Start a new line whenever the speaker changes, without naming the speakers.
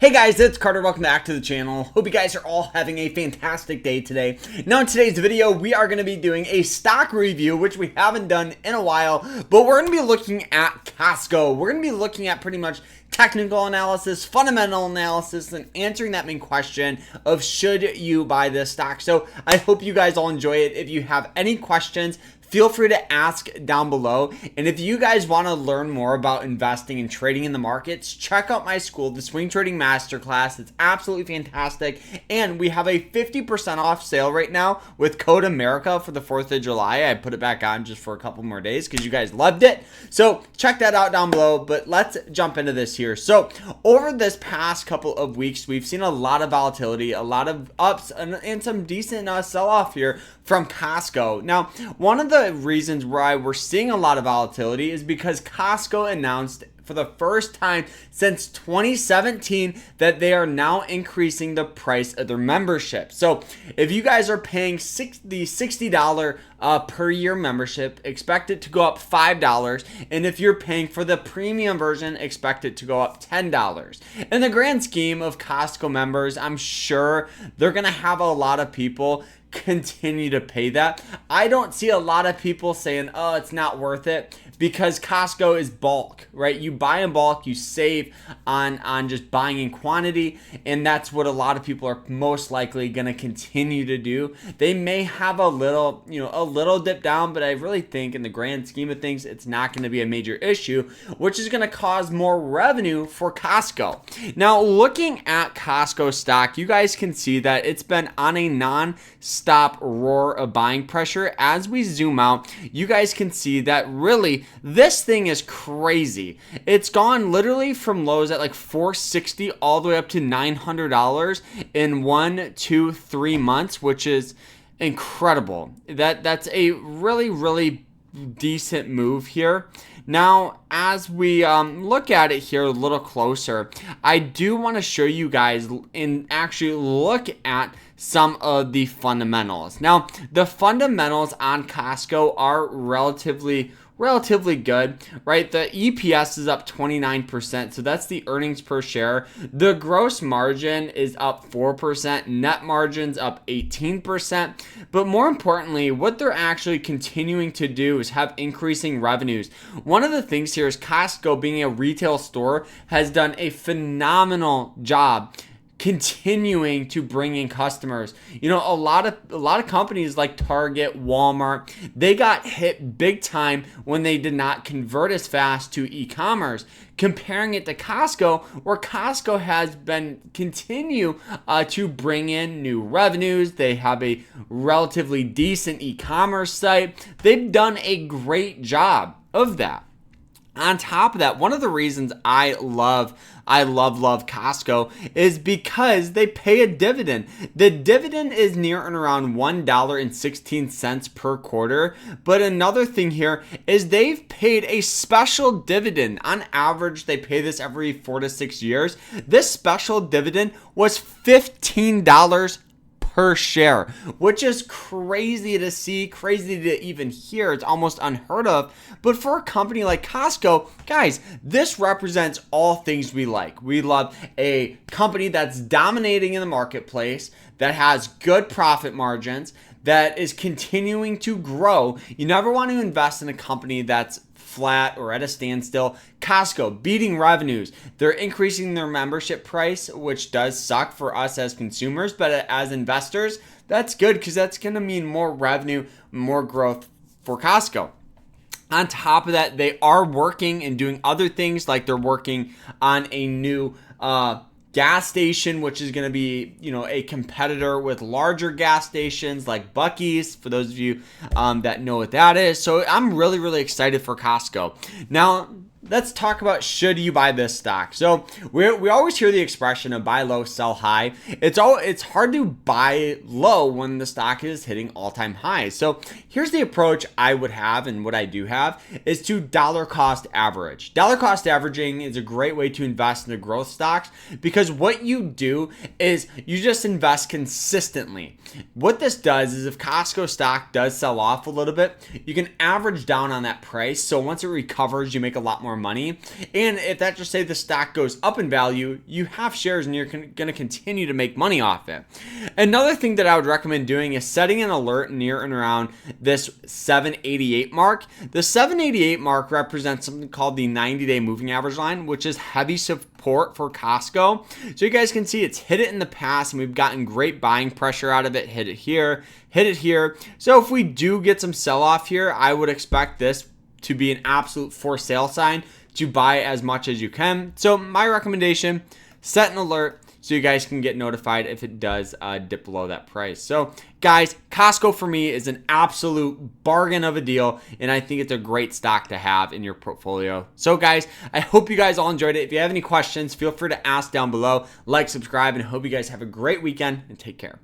Hey guys, it's Carter. Welcome back to the channel. Hope you guys are all having a fantastic day today. Now in today's video, we are going to be doing a stock review, which we haven't done in a while, but we're going to be looking at Costco. We're going to be looking at pretty much technical analysis, fundamental analysis, and answering that main question of should you buy this stock. So I hope you guys all enjoy it. If you have any questions, feel free to ask down below. And if you guys want to learn more about investing and trading in the markets, check out my school, the Swing Trading Masterclass. It's absolutely fantastic. And we have a 50% off sale right now with code America for the 4th of July. I put it back on just for a couple more days because you guys loved it. So check that out down below. But let's jump into this here. So over this past couple of weeks, we've seen a lot of volatility, a lot of ups, and some decent sell-off here from Costco. Now, one of the reasons why we're seeing a lot of volatility is because Costco announced for the first time since 2017 that they are now increasing the price of their membership. So if you guys are paying the $60 per year membership, expect it to go up $5. And if you're paying for the premium version, expect it to go up $10. In the grand scheme of Costco members, I'm sure they're going to have a lot of people continue to pay that. I don't see a lot of people saying, oh, it's not worth it, because Costco is bulk, right? You buy in bulk, you save on just buying in quantity, and that's what a lot of people are most likely going to continue to do. They may have a little dip down, but I really think in the grand scheme of things, it's not going to be a major issue, which is going to cause more revenue for Costco. Now, looking at Costco stock, you guys can see that it's been on a non-stop roar of buying pressure. As we zoom out, you guys can see that really this thing is crazy. It's gone literally from lows at like $460 all the way up to $900 in 1, 2, 3 months, which is incredible. That's a really decent move here. Now, as we look at it here a little closer, I do want to show you guys and actually look at some of the fundamentals. Now, the fundamentals on Costco are relatively good, right? The EPS is up 29%, so that's the earnings per share. The gross margin is up 4%, net margin's up 18%, but more importantly, what they're actually continuing to do is have increasing revenues. One of the things here is Costco, being a retail store, has done a phenomenal job continuing to bring in customers. You know, a lot of companies like Target, Walmart, they got hit big time when they did not convert as fast to e-commerce. Comparing it to Costco, where Costco has been continue to bring in new revenues. They have a relatively decent e-commerce site. They've done a great job of that. On top of that, one of the reasons I love Costco is because they pay a dividend. The dividend is near and around $1.16 per quarter. But another thing here is they've paid a special dividend. On average, they pay this every 4 to 6 years. This special dividend was $15 per share, which is crazy to see, crazy to even hear. It's almost unheard of. But for a company like Costco, guys, this represents all things we like. We love a company that's dominating in the marketplace, that has good profit margins, that is continuing to grow. You never want to invest in a company that's flat or at a standstill. Costco beating revenues. They're increasing their membership price, which does suck for us as consumers, but as investors, that's good because that's going to mean more revenue, more growth for Costco. On top of that, they are working and doing other things, like they're working on a new gas station, which is going to be, a competitor with larger gas stations like Buc-ee's, for those of you that know what that is. So I'm really excited for Costco. Now, let's talk about, should you buy this stock? So we always hear the expression of buy low, sell high. It's hard to buy low when the stock is hitting all-time highs. So here's the approach I would have, and what I do have is to dollar cost average. Dollar cost averaging is a great way to invest in the growth stocks, because what you do is you just invest consistently. What this does is, if Costco stock does sell off a little bit, you can average down on that price. So once it recovers, you make a lot more more money. And if that just say the stock goes up in value, you have shares and you're going to continue to make money off it. Another thing that I would recommend doing is setting an alert near and around this 788 mark. The 788 mark represents something called the 90-day moving average line, which is heavy support for Costco. So you guys can see it's hit it in the past and we've gotten great buying pressure out of it. Hit it here, hit it here. So if we do get some sell off here, I would expect this to be an absolute for sale sign to buy as much as you can. So my recommendation, set an alert so you guys can get notified if it does dip below that price. So guys, Costco for me is an absolute bargain of a deal, and I think it's a great stock to have in your portfolio. So guys, I hope you guys all enjoyed it. If you have any questions, feel free to ask down below, like, subscribe, and I hope you guys have a great weekend and take care.